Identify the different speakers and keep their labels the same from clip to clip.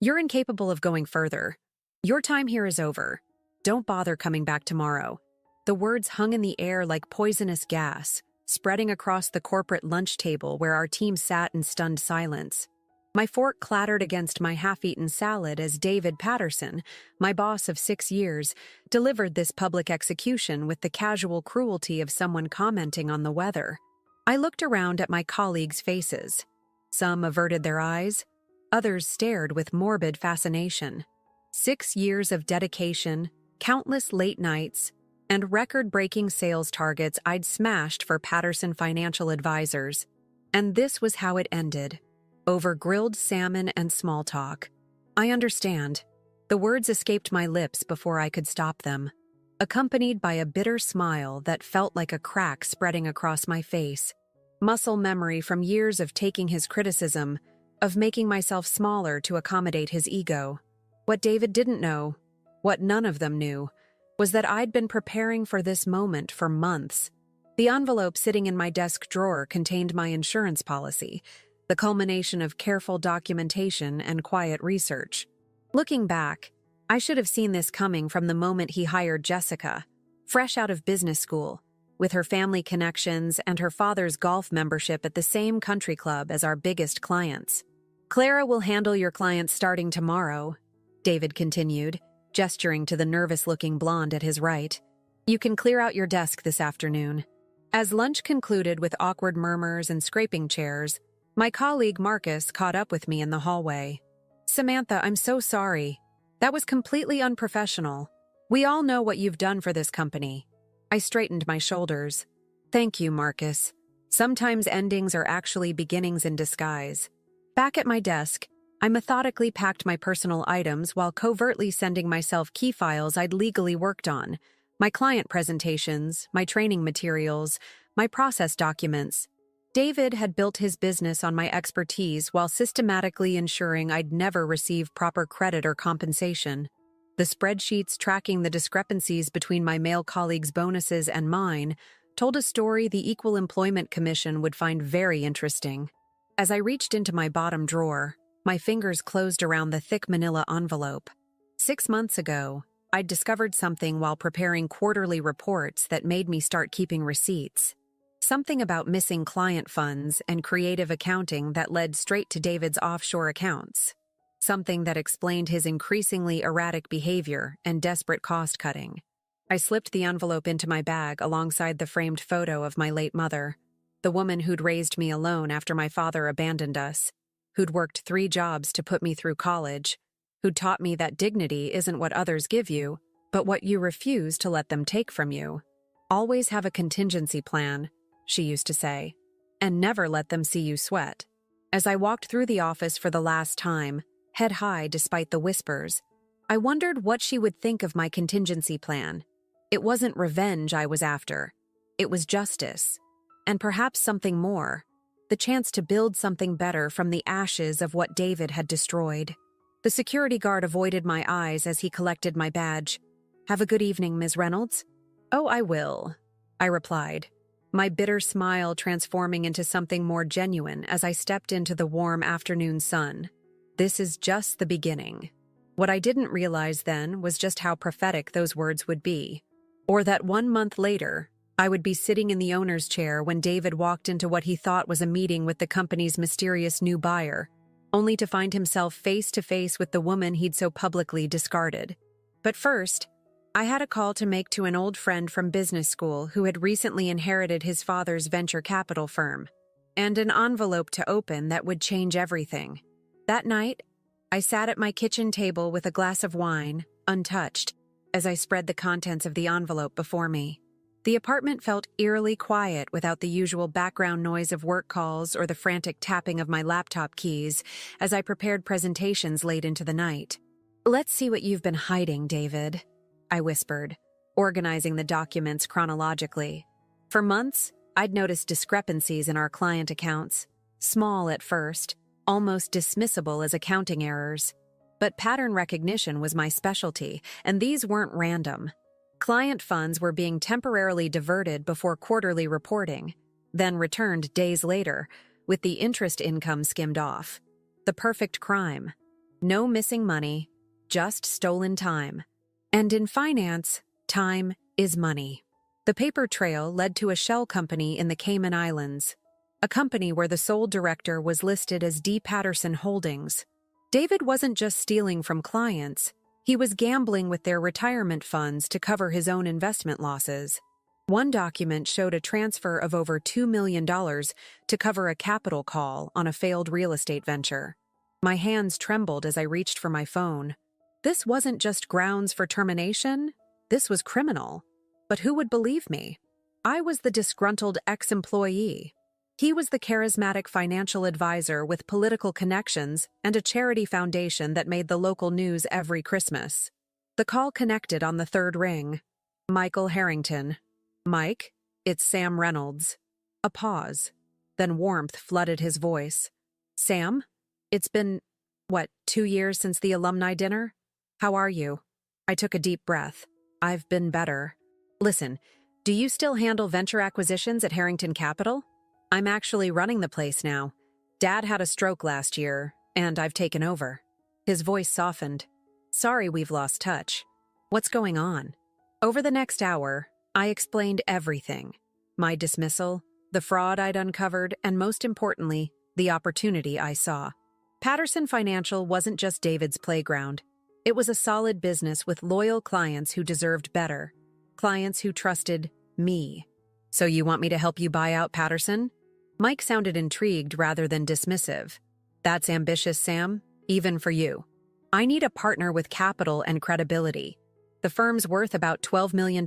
Speaker 1: You're incapable of going further. Your time here is over. Don't bother coming back tomorrow." The words hung in the air like poisonous gas, spreading across the corporate lunch table where our team sat in stunned silence. My fork clattered against my half-eaten salad as David Patterson, my boss of 6 years, delivered this public execution with the casual cruelty of someone commenting on the weather. I looked around at my colleagues' faces. Some averted their eyes, others stared with morbid fascination. 6 years of dedication, countless late nights, and record-breaking sales targets I'd smashed for Patterson Financial Advisors. And this was how it ended. Over grilled salmon and small talk. I understand. The words escaped my lips before I could stop them, accompanied by a bitter smile that felt like a crack spreading across my face. Muscle memory from years of taking his criticism, of making myself smaller to accommodate his ego. What David didn't know, what none of them knew, was that I'd been preparing for this moment for months. The envelope sitting in my desk drawer contained my insurance policy, the culmination of careful documentation and quiet research. Looking back, I should have seen this coming from the moment he hired Jessica, fresh out of business school, with her family connections and her father's golf membership at the same country club as our biggest clients. "Clara will handle your clients starting tomorrow," David continued, gesturing to the nervous-looking blonde at his right. "You can clear out your desk this afternoon." As lunch concluded with awkward murmurs and scraping chairs, my colleague Marcus caught up with me in the hallway. "Samantha, I'm so sorry. That was completely unprofessional. We all know what you've done for this company." I straightened my shoulders. "Thank you, Marcus. Sometimes endings are actually beginnings in disguise." Back at my desk, I methodically packed my personal items while covertly sending myself key files I'd legally worked on, my client presentations, my training materials, my process documents. David had built his business on my expertise while systematically ensuring I'd never receive proper credit or compensation. The spreadsheets tracking the discrepancies between my male colleagues' bonuses and mine told a story the Equal Employment Commission would find very interesting. As I reached into my bottom drawer, my fingers closed around the thick manila envelope. 6 months ago, I'd discovered something while preparing quarterly reports that made me start keeping receipts. Something about missing client funds and creative accounting that led straight to David's offshore accounts. Something that explained his increasingly erratic behavior and desperate cost-cutting. I slipped the envelope into my bag alongside the framed photo of my late mother, the woman who'd raised me alone after my father abandoned us, who'd worked 3 jobs to put me through college, who'd taught me that dignity isn't what others give you, but what you refuse to let them take from you. "Always have a contingency plan," she used to say, "and never let them see you sweat." As I walked through the office for the last time, head high despite the whispers, I wondered what she would think of my contingency plan. It wasn't revenge I was after. It was justice. And perhaps something more. The chance to build something better from the ashes of what David had destroyed. The security guard avoided my eyes as he collected my badge. "Have a good evening, Ms. Reynolds." "Oh, I will," I replied, my bitter smile transforming into something more genuine as I stepped into the warm afternoon sun. This is just the beginning. What I didn't realize then was just how prophetic those words would be. Or that 1 month later, I would be sitting in the owner's chair when David walked into what he thought was a meeting with the company's mysterious new buyer, only to find himself face to face with the woman he'd so publicly discarded. But first, I had a call to make to an old friend from business school who had recently inherited his father's venture capital firm, and an envelope to open that would change everything. That night, I sat at my kitchen table with a glass of wine, untouched, as I spread the contents of the envelope before me. The apartment felt eerily quiet without the usual background noise of work calls or the frantic tapping of my laptop keys as I prepared presentations late into the night. "Let's see what you've been hiding, David," I whispered, organizing the documents chronologically. For months, I'd noticed discrepancies in our client accounts, small at first, almost dismissible as accounting errors. But pattern recognition was my specialty, and these weren't random. Client funds were being temporarily diverted before quarterly reporting, then returned days later, with the interest income skimmed off. The perfect crime. No missing money, just stolen time. And in finance, time is money. The paper trail led to a shell company in the Cayman Islands, a company where the sole director was listed as D. Patterson Holdings. David wasn't just stealing from clients, he was gambling with their retirement funds to cover his own investment losses. One document showed a transfer of over $2 million to cover a capital call on a failed real estate venture. My hands trembled as I reached for my phone. This wasn't just grounds for termination, this was criminal. But who would believe me? I was the disgruntled ex-employee. He was the charismatic financial advisor with political connections and a charity foundation that made the local news every Christmas. The call connected on the third ring. Michael Harrington. Mike, it's Sam Reynolds. A pause. Then warmth flooded his voice. Sam? It's been, 2 years since the alumni dinner? How are you? I took a deep breath. I've been better. Listen, do you still handle venture acquisitions at Harrington Capital? I'm actually running the place now. Dad had a stroke last year, and I've taken over. His voice softened. Sorry we've lost touch. What's going on? Over the next hour, I explained everything. My dismissal, the fraud I'd uncovered, and most importantly, the opportunity I saw. Patterson Financial wasn't just David's playground. It was a solid business with loyal clients who deserved better. Clients who trusted me. So you want me to help you buy out Patterson? Mike sounded intrigued rather than dismissive. That's ambitious, Sam, even for you. I need a partner with capital and credibility. The firm's worth about $12 million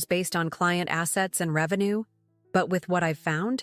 Speaker 1: based on client assets and revenue. But with what I've found,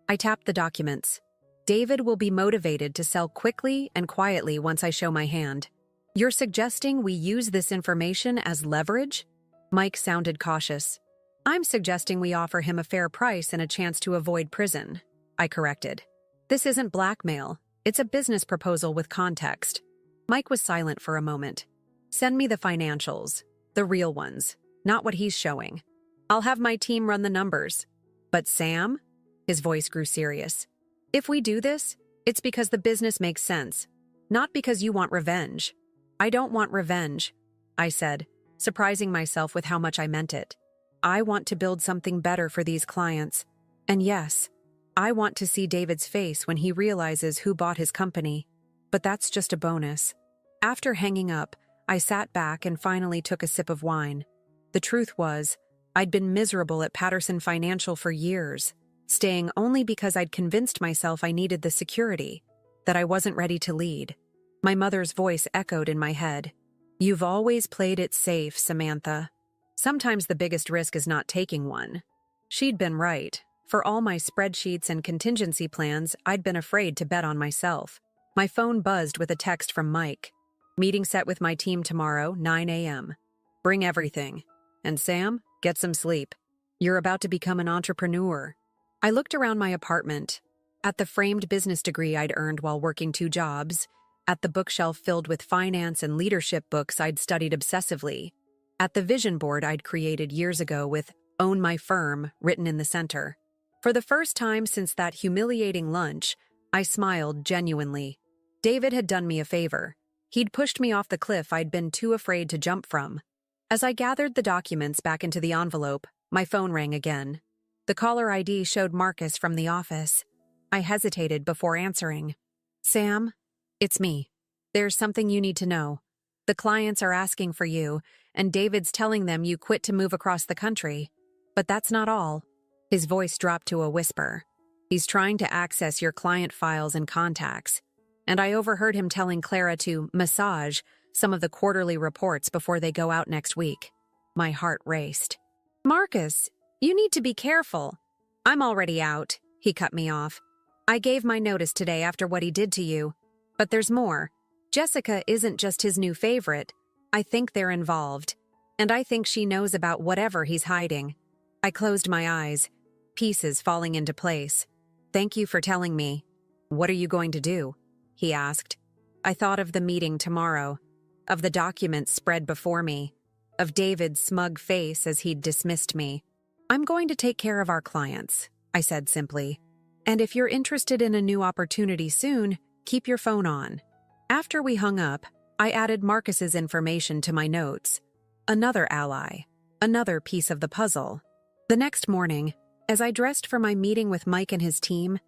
Speaker 1: I tapped the documents. David will be motivated to sell quickly and quietly once I show my hand. You're suggesting we use this information as leverage? Mike sounded cautious. I'm suggesting we offer him a fair price and a chance to avoid prison. I corrected. This isn't blackmail. It's a business proposal with context. Mike was silent for a moment. Send me the financials. The real ones. Not what he's showing. I'll have my team run the numbers. But Sam? His voice grew serious. If we do this, it's because the business makes sense. Not because you want revenge. I don't want revenge, I said, surprising myself with how much I meant it. I want to build something better for these clients. And yes, I want to see David's face when he realizes who bought his company. But that's just a bonus. After hanging up, I sat back and finally took a sip of wine. The truth was, I'd been miserable at Patterson Financial for years, staying only because I'd convinced myself I needed the security, that I wasn't ready to lead. My mother's voice echoed in my head. You've always played it safe, Samantha. Sometimes the biggest risk is not taking one. She'd been right. For all my spreadsheets and contingency plans, I'd been afraid to bet on myself. My phone buzzed with a text from Mike. Meeting set with my team tomorrow, 9 a.m. Bring everything. And Sam, get some sleep. You're about to become an entrepreneur. I looked around my apartment, at the framed business degree I'd earned while working 2 jobs, at the bookshelf filled with finance and leadership books I'd studied obsessively, at the vision board I'd created years ago with Own My Firm written in the center. For the first time since that humiliating lunch, I smiled genuinely. David had done me a favor. He'd pushed me off the cliff I'd been too afraid to jump from. As I gathered the documents back into the envelope, my phone rang again. The caller ID showed Marcus from the office. I hesitated before answering. Sam, it's me. There's something you need to know. The clients are asking for you, and David's telling them you quit to move across the country. But that's not all. His voice dropped to a whisper. He's trying to access your client files and contacts. And I overheard him telling Clara to massage some of the quarterly reports before they go out next week. My heart raced. Marcus, you need to be careful. I'm already out, he cut me off. I gave my notice today after what he did to you. But there's more. Jessica isn't just his new favorite. I think they're involved. And I think she knows about whatever he's hiding. I closed my eyes, pieces falling into place. Thank you for telling me. What are you going to do? He asked. I thought of the meeting tomorrow, of the documents spread before me, of David's smug face as he'd dismissed me. I'm going to take care of our clients, I said simply. And if you're interested in a new opportunity soon, keep your phone on. After we hung up, I added Marcus's information to my notes. Another ally. Another piece of the puzzle. The next morning, as I dressed for my meeting with Mike and his team,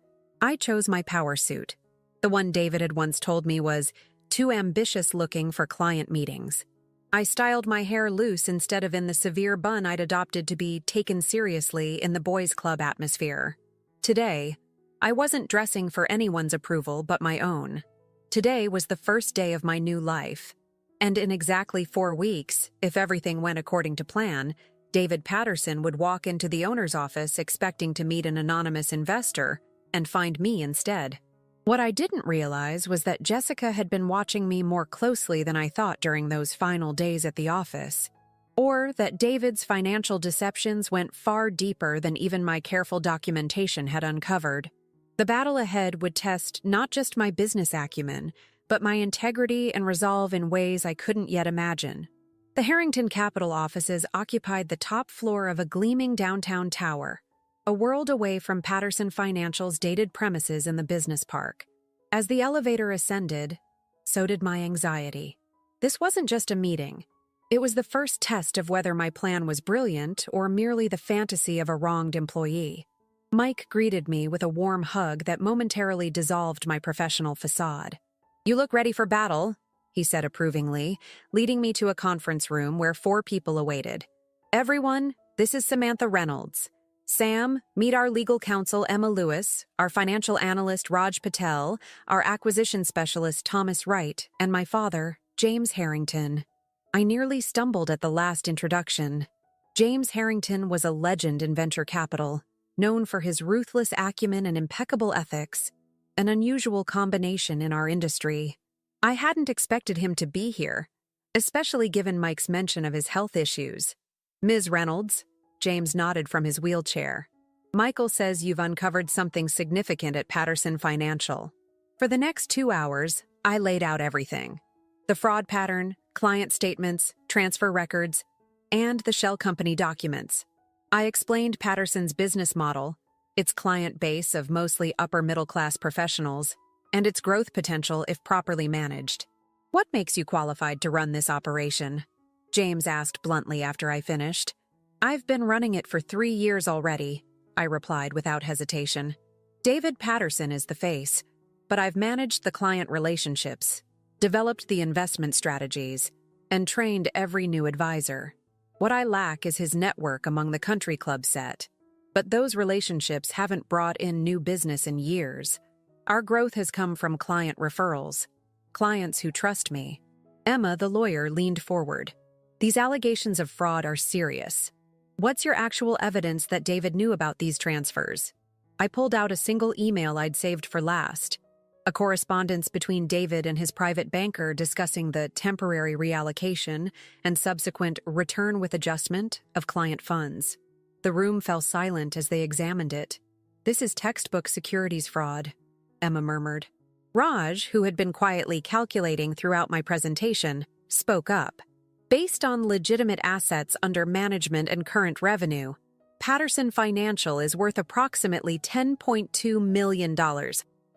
Speaker 1: I chose my power suit. The one David had once told me was too ambitious-looking for client meetings. I styled my hair loose instead of in the severe bun I'd adopted to be taken seriously in the boys' club atmosphere. Today, I wasn't dressing for anyone's approval but my own. Today was the first day of my new life. And in exactly 4 weeks, if everything went according to plan, David Patterson would walk into the owner's office expecting to meet an anonymous investor and find me instead. What I didn't realize was that Jessica had been watching me more closely than I thought during those final days at the office, or that David's financial deceptions went far deeper than even my careful documentation had uncovered. The battle ahead would test not just my business acumen, but my integrity and resolve in ways I couldn't yet imagine. The Harrington Capital offices occupied the top floor of a gleaming downtown tower, a world away from Patterson Financial's dated premises in the business park. As the elevator ascended, so did my anxiety. This wasn't just a meeting. It was the first test of whether my plan was brilliant or merely the fantasy of a wronged employee. Mike greeted me with a warm hug that momentarily dissolved my professional facade. "You look ready for battle," he said approvingly, leading me to a conference room where 4 people awaited. "Everyone, this is Samantha Reynolds. Sam, meet our legal counsel Emma Lewis, our financial analyst Raj Patel, our acquisition specialist Thomas Wright, and my father, James Harrington." I nearly stumbled at the last introduction. James Harrington was a legend in venture capital, known for his ruthless acumen and impeccable ethics, an unusual combination in our industry. I hadn't expected him to be here, especially given Mike's mention of his health issues. "Ms. Reynolds," James nodded from his wheelchair, "Michael says you've uncovered something significant at Patterson Financial." For the next 2 hours, I laid out everything. The fraud pattern, client statements, transfer records, and the shell company documents. I explained Patterson's business model, its client base of mostly upper-middle-class professionals, and its growth potential if properly managed. "What makes you qualified to run this operation?" James asked bluntly after I finished. "I've been running it for 3 years already," I replied without hesitation. "David Patterson is the face, but I've managed the client relationships, developed the investment strategies, and trained every new advisor. What I lack is his network among the country club set. But those relationships haven't brought in new business in years. Our growth has come from client referrals, clients who trust me." Emma, the lawyer, leaned forward. "These allegations of fraud are serious. What's your actual evidence that David knew about these transfers?" I pulled out a single email I'd saved for last, a correspondence between David and his private banker discussing the temporary reallocation and subsequent return with adjustment of client funds. The room fell silent as they examined it. "This is textbook securities fraud," Emma murmured. Raj, who had been quietly calculating throughout my presentation, spoke up. "Based on legitimate assets under management and current revenue, Patterson Financial is worth approximately $10.2 million,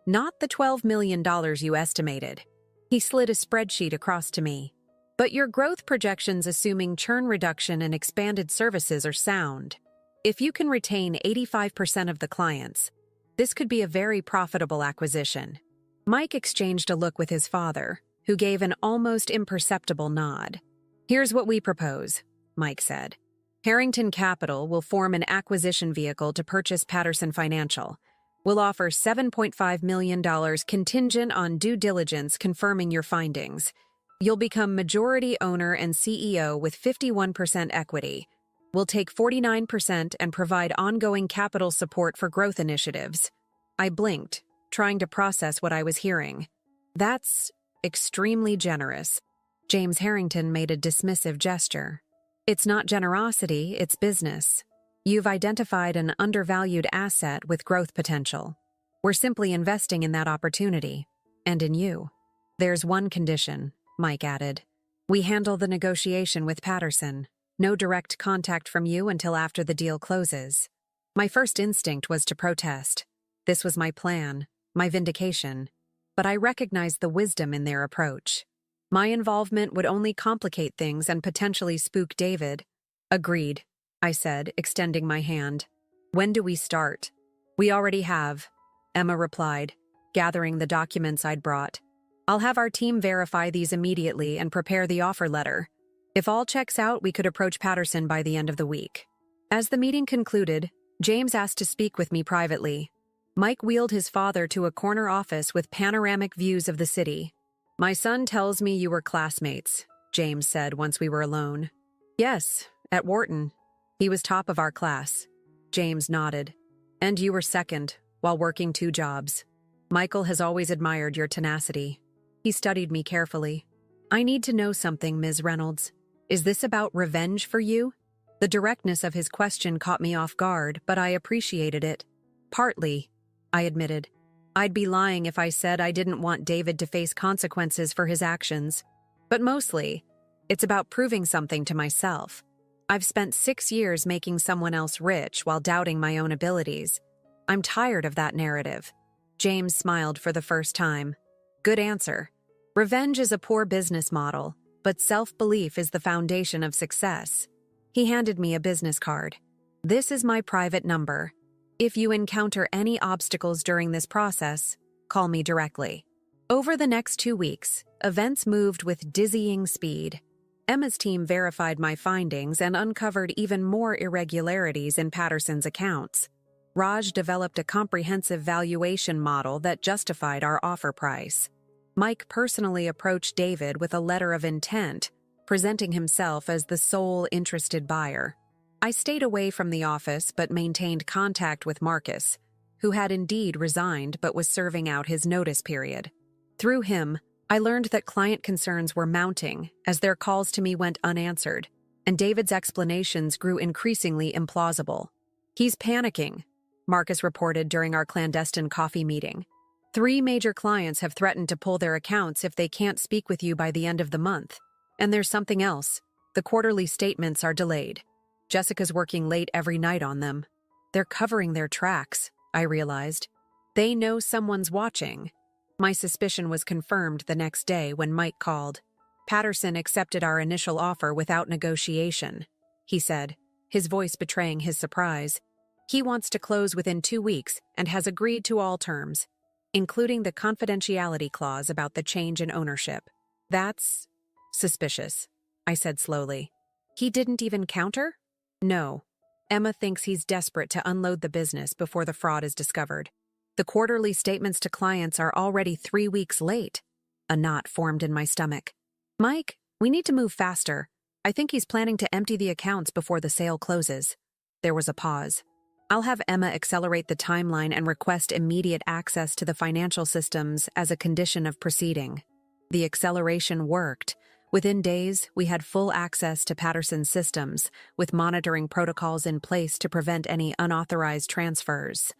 Speaker 1: not the $12 million you estimated." He slid a spreadsheet across to me. "But your growth projections assuming churn reduction and expanded services are sound. If you can retain 85% of the clients, this could be a very profitable acquisition." Mike exchanged a look with his father, who gave an almost imperceptible nod. "Here's what we propose," Mike said. "Harrington Capital will form an acquisition vehicle to purchase Patterson Financial. We'll offer $7.5 million contingent on due diligence confirming your findings. You'll become majority owner and CEO with 51% equity. We'll take 49% and provide ongoing capital support for growth initiatives." I blinked, trying to process what I was hearing. "That's extremely generous." James Harrington made a dismissive gesture. "It's not generosity, it's business. You've identified an undervalued asset with growth potential. We're simply investing in that opportunity, and in you. There's one condition," Mike added. "We handle the negotiation with Patterson. No direct contact from you until after the deal closes." My first instinct was to protest. This was my plan, my vindication. But I recognized the wisdom in their approach. My involvement would only complicate things and potentially spook David. Agreed, I said, extending my hand. When do we start? We already have, Emma replied, gathering the documents I'd brought. I'll have our team verify these immediately and prepare the offer letter. If all checks out, we could approach Patterson by the end of the week. As the meeting concluded, James asked to speak with me privately. Mike wheeled his father to a corner office with panoramic views of the city. My son tells me you were classmates, James said once we were alone. Yes, at Wharton. He was top of our class. James nodded. And you were second, while working 2 jobs. Michael has always admired your tenacity. He studied me carefully. I need to know something, Ms. Reynolds. Is this about revenge for you? The directness of his question caught me off guard, but I appreciated it. Partly, I admitted. I'd be lying if I said I didn't want David to face consequences for his actions. But mostly, it's about proving something to myself. I've spent 6 years making someone else rich while doubting my own abilities. I'm tired of that narrative. James smiled for the first time. Good answer. Revenge is a poor business model, but self-belief is the foundation of success. He handed me a business card. This is my private number. If you encounter any obstacles during this process, call me directly. Over the next 2 weeks, events moved with dizzying speed. Emma's team verified my findings and uncovered even more irregularities in Patterson's accounts. Raj developed a comprehensive valuation model that justified our offer price. Mike personally approached David with a letter of intent, presenting himself as the sole interested buyer. I stayed away from the office but maintained contact with Marcus, who had indeed resigned but was serving out his notice period. Through him, I learned that client concerns were mounting as their calls to me went unanswered, and David's explanations grew increasingly implausible. He's panicking, Marcus reported during our clandestine coffee meeting. 3 major clients have threatened to pull their accounts if they can't speak with you by the end of the month. And there's something else. The quarterly statements are delayed. Jessica's working late every night on them. They're covering their tracks, I realized. They know someone's watching. My suspicion was confirmed the next day when Mike called. Patterson accepted our initial offer without negotiation, he said, his voice betraying his surprise. He wants to close within 2 weeks and has agreed to all terms, including the confidentiality clause about the change in ownership. That's suspicious, I said slowly. He didn't even counter? No. Emma thinks he's desperate to unload the business before the fraud is discovered. The quarterly statements to clients are already 3 weeks late. A knot formed in my stomach. Mike, we need to move faster. I think he's planning to empty the accounts before the sale closes. There was a pause. I'll have Emma accelerate the timeline and request immediate access to the financial systems as a condition of proceeding. The acceleration worked. Within days, we had full access to Patterson's systems, with monitoring protocols in place to prevent any unauthorized transfers.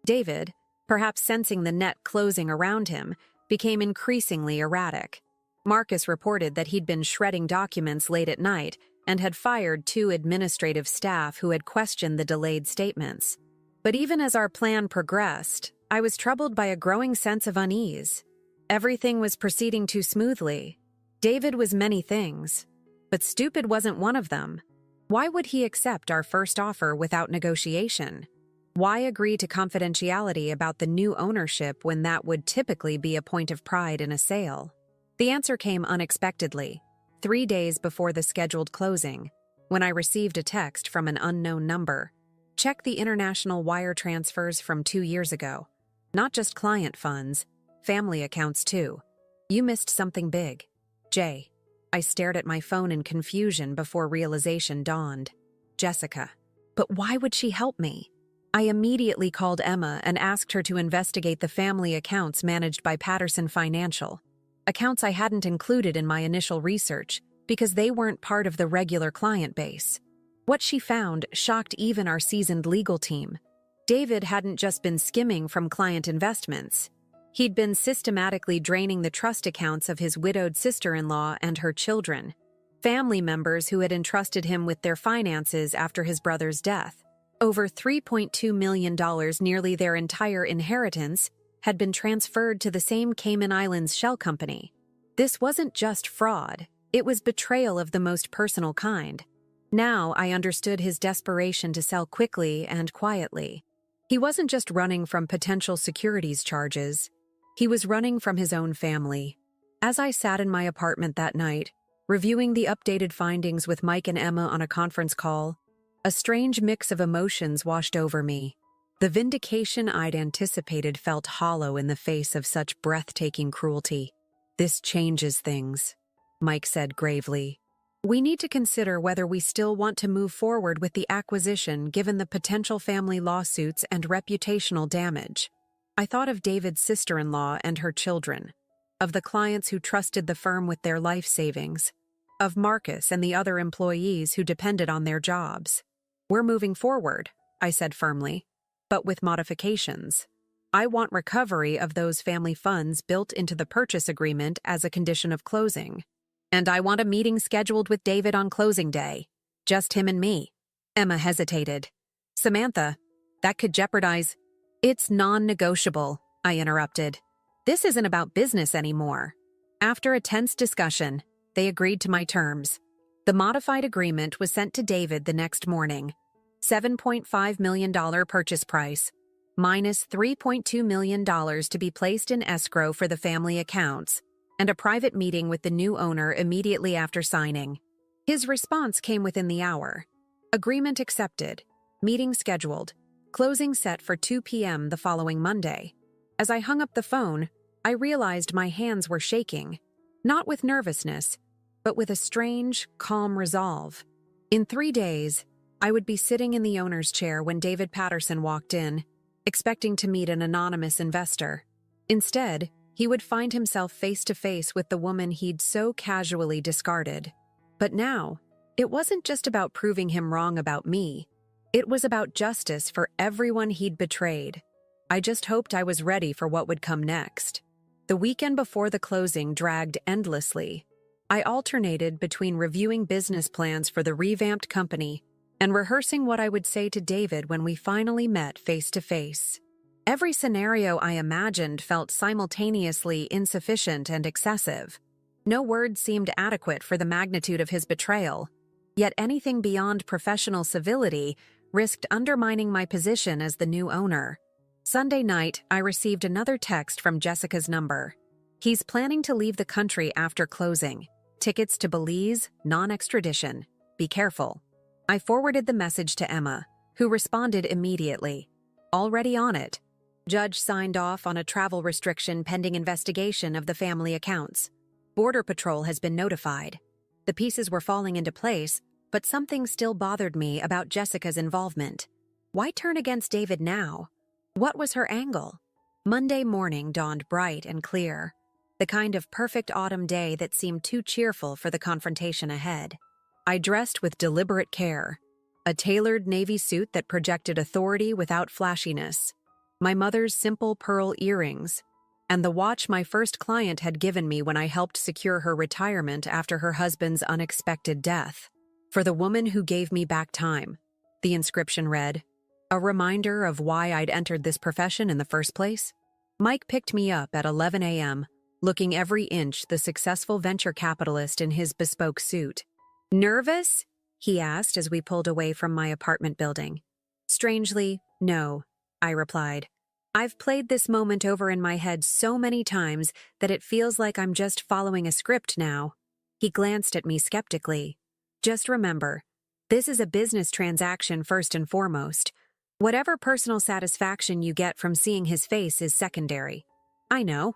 Speaker 1: David, perhaps sensing the net closing around him, became increasingly erratic. Marcus reported that he'd been shredding documents late at night and had fired 2 administrative staff who had questioned the delayed statements. But even as our plan progressed, I was troubled by a growing sense of unease. Everything was proceeding too smoothly. David was many things, but stupid wasn't one of them. Why would he accept our first offer without negotiation? Why agree to confidentiality about the new ownership when that would typically be a point of pride in a sale? The answer came unexpectedly, 3 days before the scheduled closing, when I received a text from an unknown number. Check the international wire transfers from 2 years ago. Not just client funds, family accounts too. You missed something big. Jay. I stared at my phone in confusion before realization dawned. Jessica. But why would she help me? I immediately called Emma and asked her to investigate the family accounts managed by Patterson Financial. Accounts I hadn't included in my initial research because they weren't part of the regular client base. What she found shocked even our seasoned legal team. David hadn't just been skimming from client investments. He'd been systematically draining the trust accounts of his widowed sister-in-law and her children, family members who had entrusted him with their finances after his brother's death. Over $3.2 million, nearly their entire inheritance, had been transferred to the same Cayman Islands shell company. This wasn't just fraud, it was betrayal of the most personal kind. Now I understood his desperation to sell quickly and quietly. He wasn't just running from potential securities charges, he was running from his own family. As I sat in my apartment that night, reviewing the updated findings with Mike and Emma on a conference call, a strange mix of emotions washed over me. The vindication I'd anticipated felt hollow in the face of such breathtaking cruelty. "This changes things," Mike said gravely. "We need to consider whether we still want to move forward with the acquisition given the potential family lawsuits and reputational damage." I thought of David's sister-in-law and her children, of the clients who trusted the firm with their life savings, of Marcus and the other employees who depended on their jobs. "We're moving forward," I said firmly, "but with modifications. I want recovery of those family funds built into the purchase agreement as a condition of closing. And I want a meeting scheduled with David on closing day. Just him and me." Emma hesitated. "Samantha, that could jeopardize—" "It's non-negotiable," I interrupted. "This isn't about business anymore." After a tense discussion, they agreed to my terms. The modified agreement was sent to David the next morning. $7.5 million purchase price, minus $3.2 million to be placed in escrow for the family accounts, and a private meeting with the new owner immediately after signing. His response came within the hour. Agreement accepted. Meeting scheduled. Closing set for 2 p.m. the following Monday. As I hung up the phone, I realized my hands were shaking, not with nervousness, but with a strange, calm resolve. In 3 days, I would be sitting in the owner's chair when David Patterson walked in, expecting to meet an anonymous investor. Instead, he would find himself face to face with the woman he'd so casually discarded. But now, it wasn't just about proving him wrong about me. It was about justice for everyone he'd betrayed. I just hoped I was ready for what would come next. The weekend before the closing dragged endlessly. I alternated between reviewing business plans for the revamped company and rehearsing what I would say to David when we finally met face to face. Every scenario I imagined felt simultaneously insufficient and excessive. No words seemed adequate for the magnitude of his betrayal, yet anything beyond professional civility risked undermining my position as the new owner. Sunday night, I received another text from Jessica's number. "He's planning to leave the country after closing. Tickets to Belize, non-extradition. Be careful." I forwarded the message to Emma, who responded immediately. "Already on it. Judge signed off on a travel restriction pending investigation of the family accounts. Border Patrol has been notified." The pieces were falling into place, but something still bothered me about Jessica's involvement. Why turn against David now? What was her angle? Monday morning dawned bright and clear, the kind of perfect autumn day that seemed too cheerful for the confrontation ahead. I dressed with deliberate care, a tailored navy suit that projected authority without flashiness, my mother's simple pearl earrings, and the watch my first client had given me when I helped secure her retirement after her husband's unexpected death. "For the woman who gave me back time," the inscription read, a reminder of why I'd entered this profession in the first place. Mike picked me up at 11 a.m., looking every inch the successful venture capitalist in his bespoke suit. "Nervous?" he asked as we pulled away from my apartment building. "Strangely, no," I replied. "I've played this moment over in my head so many times that it feels like I'm just following a script now." He glanced at me skeptically. "Just remember, this is a business transaction first and foremost. Whatever personal satisfaction you get from seeing his face is secondary." "I know."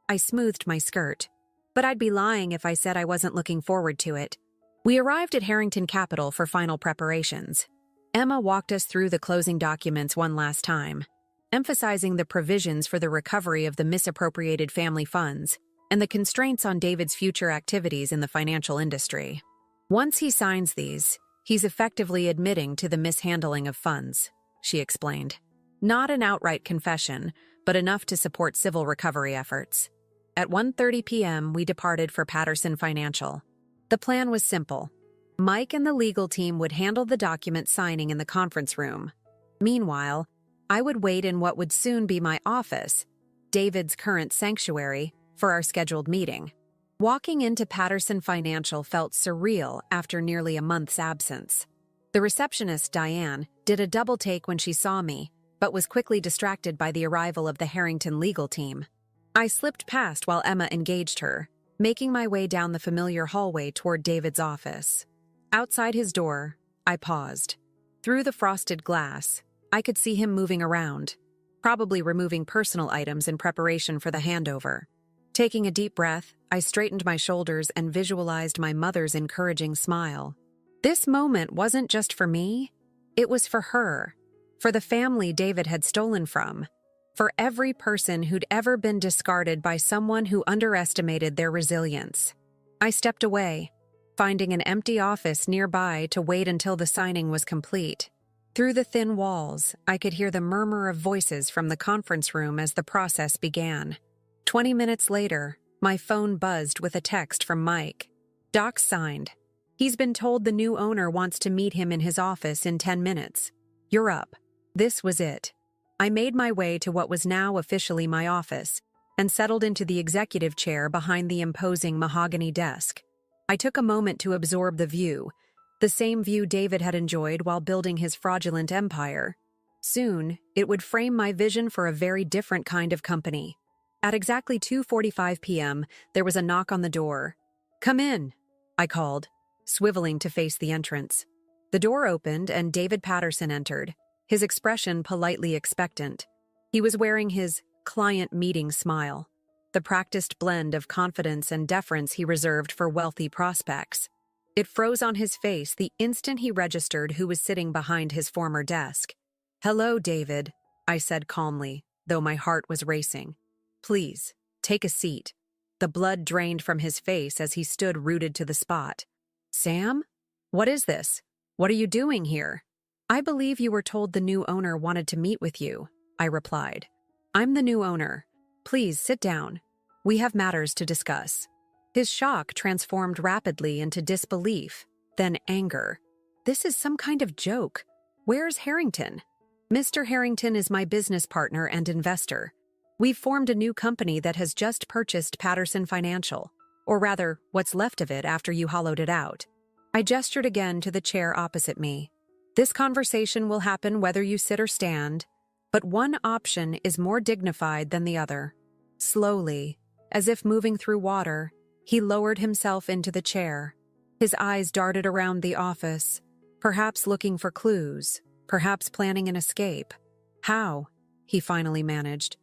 Speaker 1: I smoothed my skirt. But I'd be lying if I said I wasn't looking forward to it. We arrived at Harrington Capital for final preparations. Emma walked us through the closing documents one last time, emphasizing the provisions for the recovery of the misappropriated family funds and the constraints on David's future activities in the financial industry. "Once he signs these, he's effectively admitting to the mishandling of funds," she explained. "Not an outright confession, but enough to support civil recovery efforts." At 1:30 p.m., we departed for Patterson Financial. The plan was simple. Mike and the legal team would handle the document signing in the conference room. Meanwhile, I would wait in what would soon be my office, David's current sanctuary, for our scheduled meeting. Walking into Patterson Financial felt surreal after nearly a month's absence. The receptionist, Diane, did a double take when she saw me, but was quickly distracted by the arrival of the Harrington legal team. I slipped past while Emma engaged her, making my way down the familiar hallway toward David's office. Outside his door, I paused. Through the frosted glass, I could see him moving around, probably removing personal items in preparation for the handover. Taking a deep breath, I straightened my shoulders and visualized my mother's encouraging smile. This moment wasn't just for me, it was for her, for the family David had stolen from, for every person who'd ever been discarded by someone who underestimated their resilience. I stepped away, finding an empty office nearby to wait until the signing was complete. Through the thin walls, I could hear the murmur of voices from the conference room as the process began. 20 minutes later, my phone buzzed with a text from Mike. Doc signed. He's been told the new owner wants to meet him in his office in 10 minutes. You're up. This was it. I made my way to what was now officially my office and settled into the executive chair behind the imposing mahogany desk. I took a moment to absorb the view, the same view David had enjoyed while building his fraudulent empire. Soon, it would frame my vision for a very different kind of company. At exactly 2:45 p.m., there was a knock on the door. "Come in," I called, swiveling to face the entrance. The door opened and David Patterson entered, his expression politely expectant. He was wearing his client meeting smile, the practiced blend of confidence and deference he reserved for wealthy prospects. It froze on his face the instant he registered who was sitting behind his former desk. "Hello, David," I said calmly, though my heart was racing. "Please, take a seat." The blood drained from his face as he stood rooted to the spot. "Sam? What is this? What are you doing here?" "I believe you were told the new owner wanted to meet with you," I replied. "I'm the new owner. Please sit down. We have matters to discuss." His shock transformed rapidly into disbelief, then anger. "This is some kind of joke. Where's Harrington?" "Mr. Harrington is my business partner and investor. We've formed a new company that has just purchased Patterson Financial, or rather, what's left of it after you hollowed it out." I gestured again to the chair opposite me. "This conversation will happen whether you sit or stand, but one option is more dignified than the other." Slowly, as if moving through water, he lowered himself into the chair. His eyes darted around the office, perhaps looking for clues, perhaps planning an escape. "How?" he finally managed.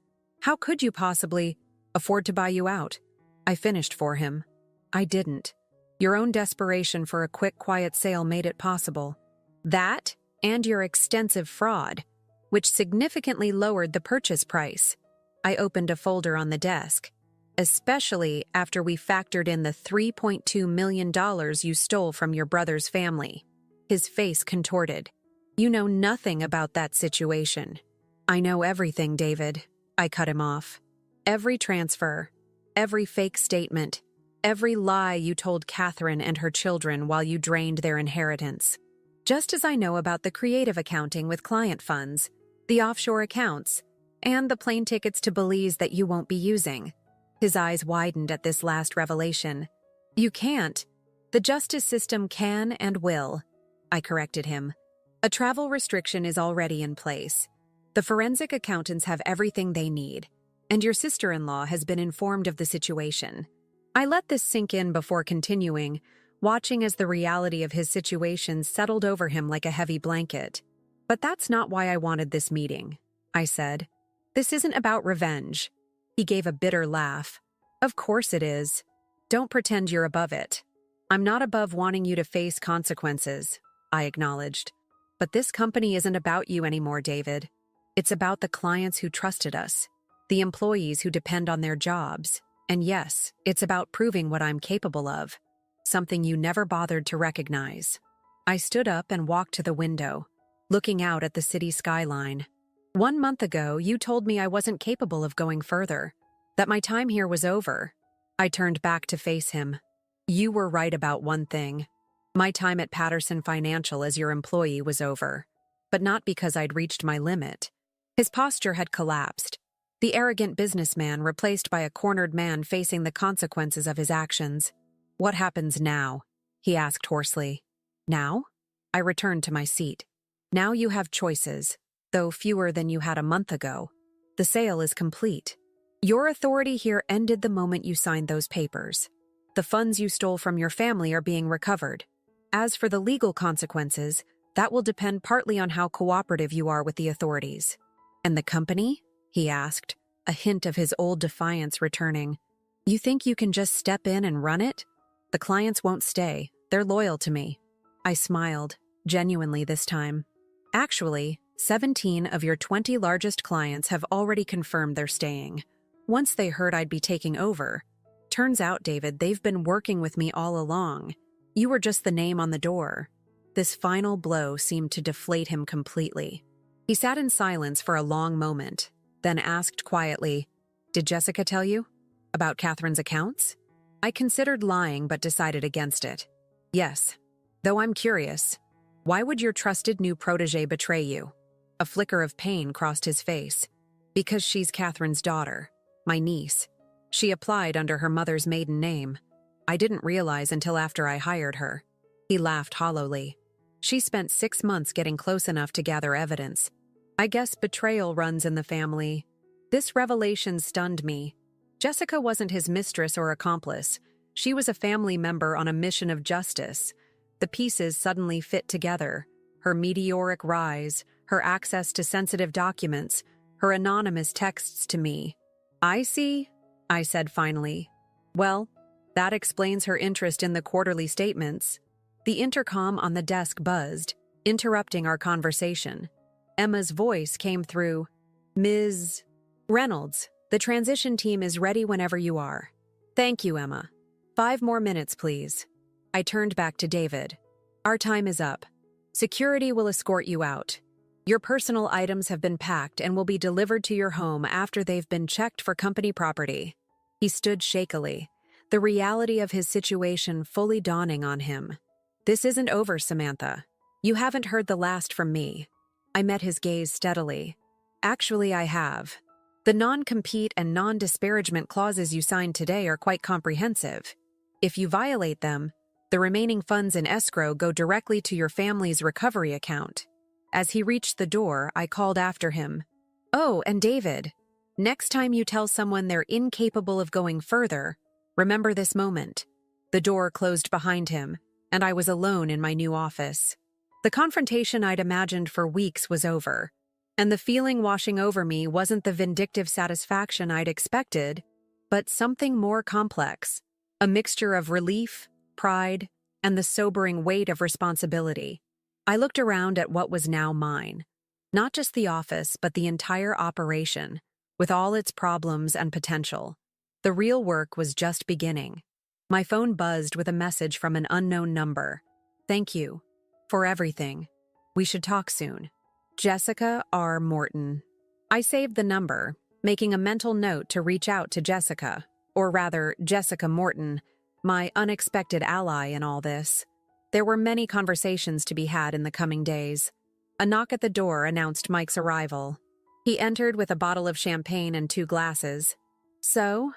Speaker 1: "How could you possibly afford to buy you out?" I finished for him. "I didn't. Your own desperation for a quick, quiet sale made it possible. That and your extensive fraud, which significantly lowered the purchase price." I opened a folder on the desk. "Especially after we factored in the $3.2 million you stole from your brother's family." His face contorted. "You know nothing about that situation." "I know everything, David." I cut him off. "Every transfer, every fake statement, every lie you told Catherine and her children while you drained their inheritance. Just as I know about the creative accounting with client funds, the offshore accounts, and the plane tickets to Belize that you won't be using." His eyes widened at this last revelation. "You can't. The justice system can and will," I corrected him. "A travel restriction is already in place. The forensic accountants have everything they need, and your sister-in-law has been informed of the situation." I let this sink in before continuing, watching as the reality of his situation settled over him like a heavy blanket. "But that's not why I wanted this meeting," I said. "This isn't about revenge." He gave a bitter laugh. "Of course it is. Don't pretend you're above it." "I'm not above wanting you to face consequences," I acknowledged. "But this company isn't about you anymore, David. It's about the clients who trusted us, the employees who depend on their jobs, and yes, it's about proving what I'm capable of, something you never bothered to recognize." I stood up and walked to the window, looking out at the city skyline. "1 month ago, you told me I wasn't capable of going further, that my time here was over." I turned back to face him. "You were right about one thing. My time at Patterson Financial as your employee was over, but not because I'd reached my limit." His posture had collapsed. The arrogant businessman replaced by a cornered man facing the consequences of his actions. "What happens now?" he asked hoarsely. "Now?" I returned to my seat. "Now you have choices, though fewer than you had a month ago. The sale is complete. Your authority here ended the moment you signed those papers. The funds you stole from your family are being recovered. As for the legal consequences, that will depend partly on how cooperative you are with the authorities." "And the company?" he asked, a hint of his old defiance returning. "You think you can just step in and run it? The clients won't stay. They're loyal to me." I smiled, genuinely this time. "Actually, 17 of your 20 largest clients have already confirmed they're staying. Once they heard I'd be taking over. Turns out, David, they've been working with me all along. You were just the name on the door." This final blow seemed to deflate him completely. He sat in silence for a long moment, then asked quietly, "Did Jessica tell you? About Catherine's accounts?" I considered lying but decided against it. "Yes. Though I'm curious, why would your trusted new protégé betray you?" A flicker of pain crossed his face. "Because she's Catherine's daughter, my niece. She applied under her mother's maiden name. I didn't realize until after I hired her." He laughed hollowly. "She spent 6 months getting close enough to gather evidence. I guess betrayal runs in the family." This revelation stunned me. Jessica wasn't his mistress or accomplice. She was a family member on a mission of justice. The pieces suddenly fit together. Her meteoric rise, her access to sensitive documents, her anonymous texts to me. "I see," I said finally. "Well, that explains her interest in the quarterly statements." The intercom on the desk buzzed, interrupting our conversation. Emma's voice came through. "Ms. Reynolds, the transition team is ready whenever you are." "Thank you, Emma. 5 more minutes, please." I turned back to David. "Our time is up. Security will escort you out. Your personal items have been packed and will be delivered to your home after they've been checked for company property." He stood shakily, the reality of his situation fully dawning on him. "This isn't over, Samantha. You haven't heard the last from me." I met his gaze steadily. "Actually, I have. The non-compete and non-disparagement clauses you signed today are quite comprehensive. If you violate them, the remaining funds in escrow go directly to your family's recovery account." As he reached the door, I called after him. "Oh, and David, next time you tell someone they're incapable of going further, remember this moment." The door closed behind him, and I was alone in my new office. The confrontation I'd imagined for weeks was over, and the feeling washing over me wasn't the vindictive satisfaction I'd expected, but something more complex, a mixture of relief, pride, and the sobering weight of responsibility. I looked around at what was now mine, not just the office, but the entire operation, with all its problems and potential. The real work was just beginning. My phone buzzed with a message from an unknown number. "Thank you for everything. We should talk soon. Jessica R. Morton." I saved the number, making a mental note to reach out to Jessica, or rather, Jessica Morton, my unexpected ally in all this. There were many conversations to be had in the coming days. A knock at the door announced Mike's arrival. He entered with a bottle of champagne and 2 glasses. "So,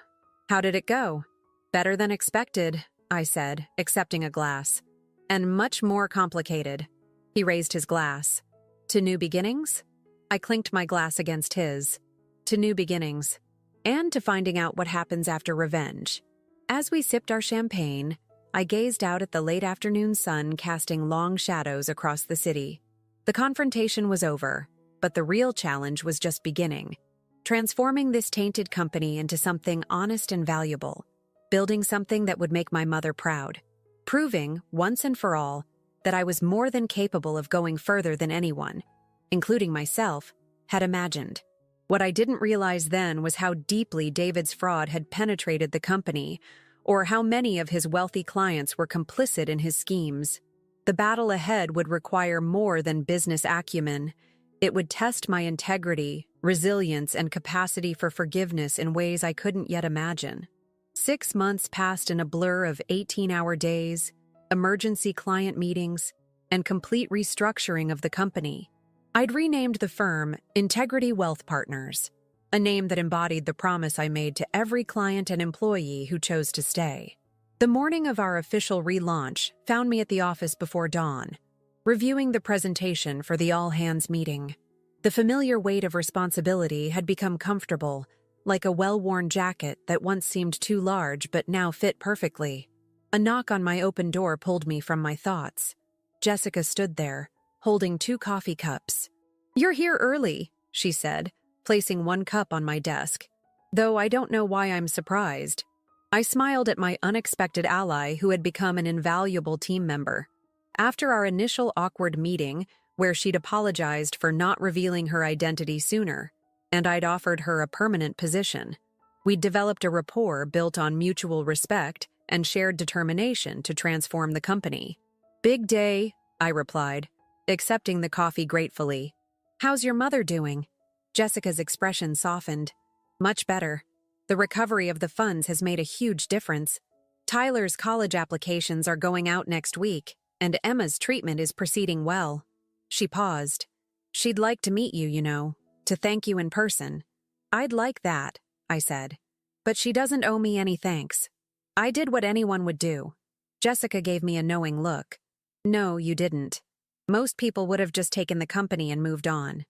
Speaker 1: how did it go?" "Better than expected," I said, accepting a glass. "And much more complicated." He raised his glass. "To new beginnings?" I clinked my glass against his. "To new beginnings. And to finding out what happens after revenge." As we sipped our champagne, I gazed out at the late afternoon sun casting long shadows across the city. The confrontation was over, but the real challenge was just beginning. Transforming this tainted company into something honest and valuable. Building something that would make my mother proud. Proving, once and for all, that I was more than capable of going further than anyone, including myself, had imagined. What I didn't realize then was how deeply David's fraud had penetrated the company, or how many of his wealthy clients were complicit in his schemes. The battle ahead would require more than business acumen. It would test my integrity, resilience, and capacity for forgiveness in ways I couldn't yet imagine. 6 months passed in a blur of 18-hour days, emergency client meetings, and complete restructuring of the company. I'd renamed the firm Integrity Wealth Partners, a name that embodied the promise I made to every client and employee who chose to stay. The morning of our official relaunch found me at the office before dawn, reviewing the presentation for the all-hands meeting. The familiar weight of responsibility had become comfortable, like a well-worn jacket that once seemed too large but now fit perfectly. A knock on my open door pulled me from my thoughts. Jessica stood there, holding 2 coffee cups. "You're here early," she said, placing 1 cup on my desk. Though I don't know why I'm surprised. I smiled at my unexpected ally who had become an invaluable team member. After our initial awkward meeting, where she'd apologized for not revealing her identity sooner, and I'd offered her a permanent position, we'd developed a rapport built on mutual respect and shared determination to transform the company. "Big day," I replied, accepting the coffee gratefully. "How's your mother doing?" Jessica's expression softened. "Much better. The recovery of the funds has made a huge difference. Tyler's college applications are going out next week, and Emma's treatment is proceeding well." She paused. "She'd like to meet you, to thank you in person." "I'd like that," I said. "But she doesn't owe me any thanks. I did what anyone would do." Jessica gave me a knowing look. "No, you didn't. Most people would have just taken the company and moved on.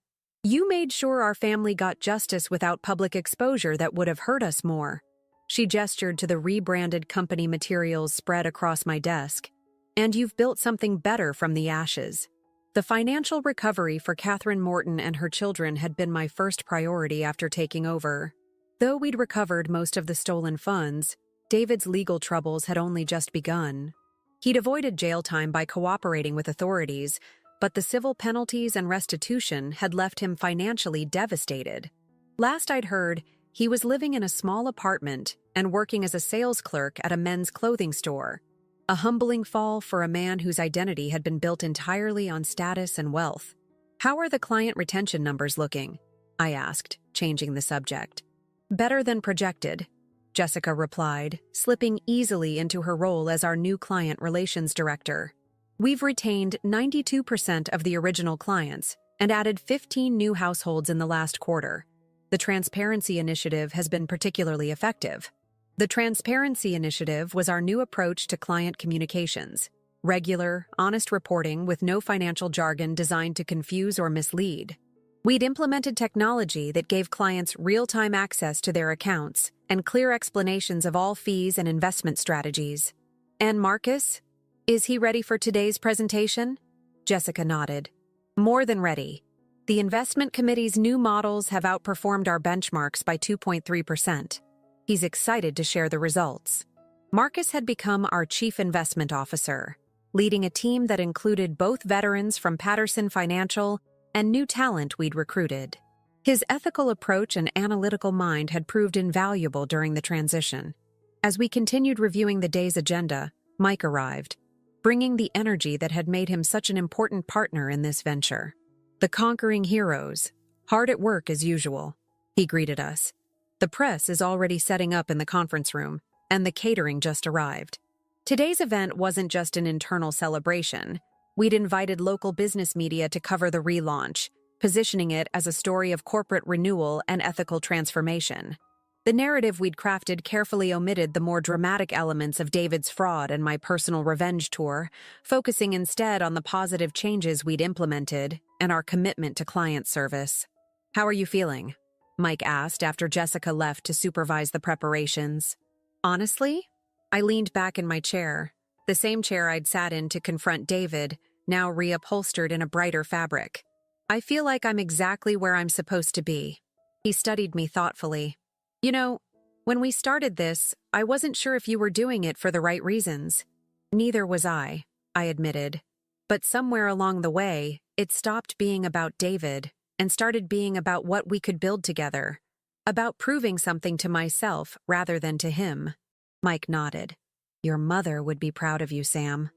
Speaker 1: You made sure our family got justice without public exposure that would have hurt us more." She gestured to the rebranded company materials spread across my desk. "And you've built something better from the ashes." The financial recovery for Catherine Morton and her children had been my first priority after taking over. Though we'd recovered most of the stolen funds, David's legal troubles had only just begun. He'd avoided jail time by cooperating with authorities, but the civil penalties and restitution had left him financially devastated. Last I'd heard, he was living in a small apartment and working as a sales clerk at a men's clothing store. A humbling fall for a man whose identity had been built entirely on status and wealth. "How are the client retention numbers looking?" I asked, changing the subject. "Better than projected," Jessica replied, slipping easily into her role as our new client relations director. "We've retained 92% of the original clients and added 15 new households in the last quarter. The Transparency Initiative has been particularly effective." The Transparency Initiative was our new approach to client communications. Regular, honest reporting with no financial jargon designed to confuse or mislead. We'd implemented technology that gave clients real-time access to their accounts and clear explanations of all fees and investment strategies. "And Marcus? Is he ready for today's presentation?" Jessica nodded. "More than ready. The investment committee's new models have outperformed our benchmarks by 2.3%. He's excited to share the results." Marcus had become our chief investment officer, leading a team that included both veterans from Patterson Financial and new talent we'd recruited. His ethical approach and analytical mind had proved invaluable during the transition. As we continued reviewing the day's agenda, Mike arrived, bringing the energy that had made him such an important partner in this venture. "The conquering heroes, hard at work as usual," he greeted us. "The press is already setting up in the conference room, and the catering just arrived." Today's event wasn't just an internal celebration. We'd invited local business media to cover the relaunch, positioning it as a story of corporate renewal and ethical transformation. The narrative we'd crafted carefully omitted the more dramatic elements of David's fraud and my personal revenge tour, focusing instead on the positive changes we'd implemented and our commitment to client service. "How are you feeling?" Mike asked after Jessica left to supervise the preparations. "Honestly?" I leaned back in my chair, the same chair I'd sat in to confront David, now reupholstered in a brighter fabric. "I feel like I'm exactly where I'm supposed to be." He studied me thoughtfully. When we started this, I wasn't sure if you were doing it for the right reasons." "Neither was I admitted. But somewhere along the way, it stopped being about David and started being about what we could build together. About proving something to myself rather than to him." Mike nodded. "Your mother would be proud of you, Sam."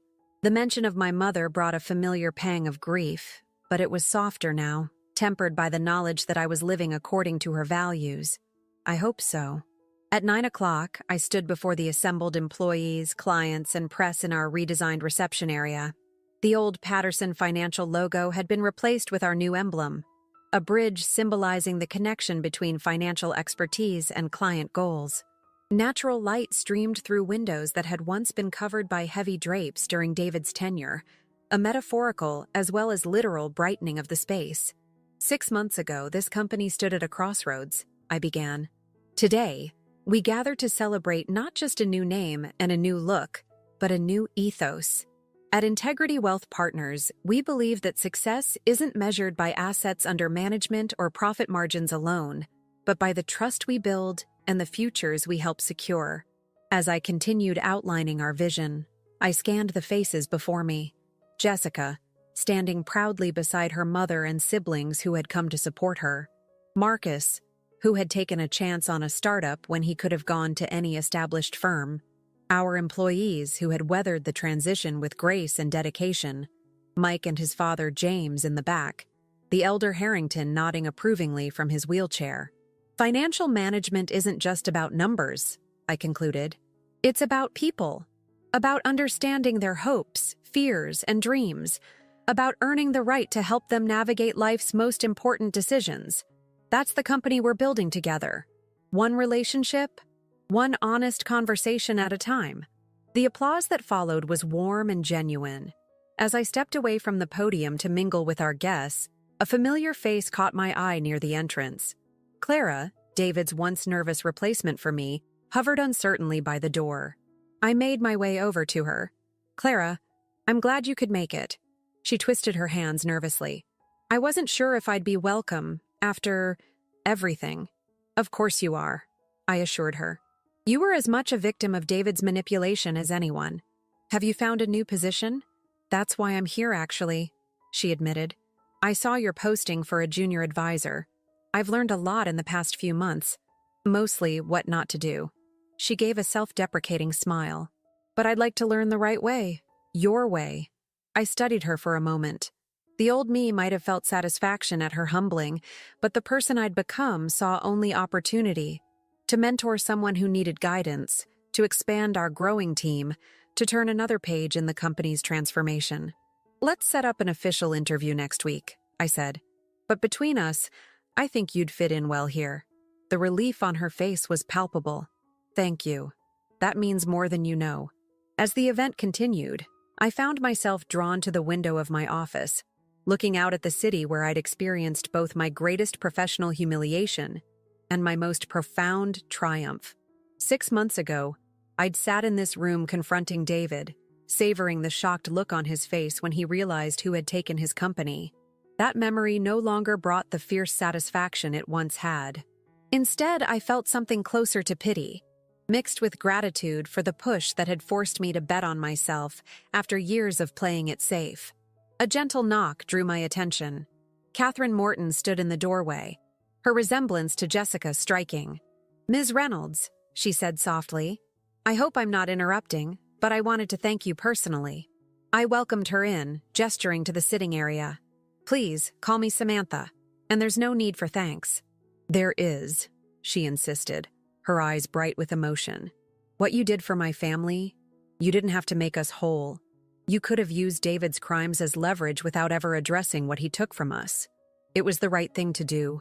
Speaker 1: The mention of my mother brought a familiar pang of grief, but it was softer now, tempered by the knowledge that I was living according to her values. "I hope so." At 9 o'clock, I stood before the assembled employees, clients, and press in our redesigned reception area. The old Patterson Financial logo had been replaced with our new emblem. a bridge symbolizing the connection between financial expertise and client goals. Natural light streamed through windows that had once been covered by heavy drapes during David's tenure, a metaphorical as well as literal brightening of the space. 6 months ago, this company stood at a crossroads, I began. Today, we gather to celebrate not just a new name and a new look, but a new ethos. At Integrity Wealth Partners, we believe that success isn't measured by assets under management or profit margins alone, but by the trust we build and the futures we help secure. As I continued outlining our vision, I scanned the faces before me. Jessica, standing proudly beside her mother and siblings who had come to support her. Marcus, who had taken a chance on a startup when he could have gone to any established firm. Our employees who had weathered the transition with grace and dedication. Mike and his father James in the back, the elder Harrington nodding approvingly from his wheelchair. Financial management isn't just about numbers, I concluded. It's about people, about understanding their hopes, fears, and dreams, about earning the right to help them navigate life's most important decisions. That's the company we're building together. One relationship, one honest conversation at a time. The applause that followed was warm and genuine. As I stepped away from the podium to mingle with our guests, a familiar face caught my eye near the entrance. Clara, David's once nervous replacement for me, hovered uncertainly by the door. I made my way over to her. Clara, I'm glad you could make it. She twisted her hands nervously. I wasn't sure if I'd be welcome after everything. Of course you are, I assured her. You were as much a victim of David's manipulation as anyone. Have you found a new position? That's why I'm here, actually, she admitted. I saw your posting for a junior advisor. I've learned a lot in the past few months, mostly what not to do. She gave a self-deprecating smile. But I'd like to learn the right way, your way. I studied her for a moment. The old me might have felt satisfaction at her humbling, but the person I'd become saw only opportunity. To mentor someone who needed guidance, to expand our growing team, to turn another page in the company's transformation. Let's set up an official interview next week, I said. But between us, I think you'd fit in well here. The relief on her face was palpable. Thank you. That means more than you know. As the event continued, I found myself drawn to the window of my office, looking out at the city where I'd experienced both my greatest professional humiliation and my most profound triumph. 6 months ago, I'd sat in this room confronting David, savoring the shocked look on his face when he realized who had taken his company. That memory no longer brought the fierce satisfaction it once had. Instead, I felt something closer to pity, mixed with gratitude for the push that had forced me to bet on myself after years of playing it safe. A gentle knock drew my attention. Catherine Morton stood in the doorway, her resemblance to Jessica striking. Ms. Reynolds, she said softly, I hope I'm not interrupting, but I wanted to thank you personally. I welcomed her in, gesturing to the sitting area. Please, call me Samantha, and there's no need for thanks. There is, she insisted, her eyes bright with emotion. What you did for my family, you didn't have to make us whole. You could have used David's crimes as leverage without ever addressing what he took from us. It was the right thing to do,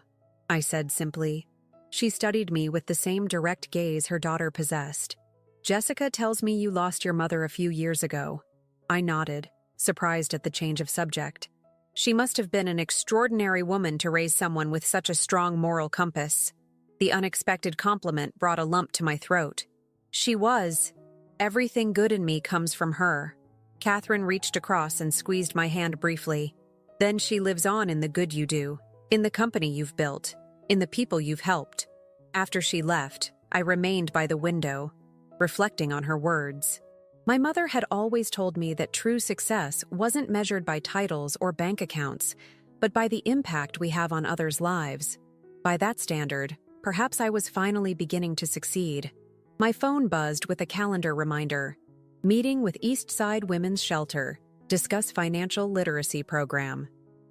Speaker 1: I said simply. She studied me with the same direct gaze her daughter possessed. Jessica tells me you lost your mother a few years ago. I nodded, surprised at the change of subject. She must have been an extraordinary woman to raise someone with such a strong moral compass. The unexpected compliment brought a lump to my throat. She was. Everything good in me comes from her. Catherine reached across and squeezed my hand briefly. Then she lives on in the good you do, in the company you've built, in the people you've helped. After she left, I remained by the window, reflecting on her words. My mother had always told me that true success wasn't measured by titles or bank accounts, but by the impact we have on others' lives. By that standard, perhaps I was finally beginning to succeed. My phone buzzed with a calendar reminder. Meeting with Eastside Women's Shelter, discuss financial literacy program.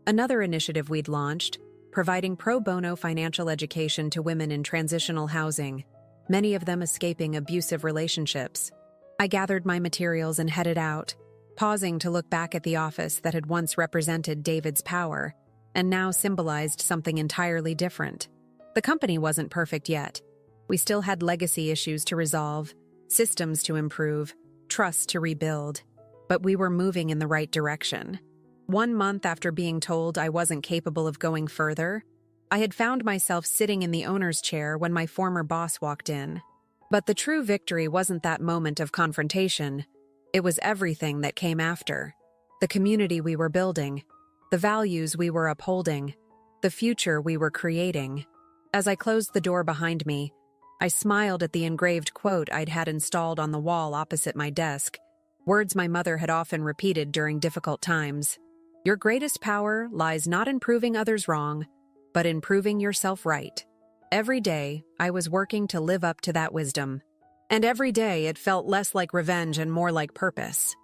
Speaker 1: Another initiative we'd launched, providing pro bono financial education to women in transitional housing, many of them escaping abusive relationships. I gathered my materials and headed out, pausing to look back at the office that had once represented David's power, and now symbolized something entirely different. The company wasn't perfect yet. We still had legacy issues to resolve, systems to improve, trust to rebuild. But we were moving in the right direction. 1 month after being told I wasn't capable of going further, I had found myself sitting in the owner's chair when my former boss walked in. But the true victory wasn't that moment of confrontation. It was everything that came after. The community we were building, the values we were upholding, the future we were creating. As I closed the door behind me, I smiled at the engraved quote I'd had installed on the wall opposite my desk, words my mother had often repeated during difficult times. Your greatest power lies not in proving others wrong, but in proving yourself right. Every day, I was working to live up to that wisdom. And every day, it felt less like revenge and more like purpose.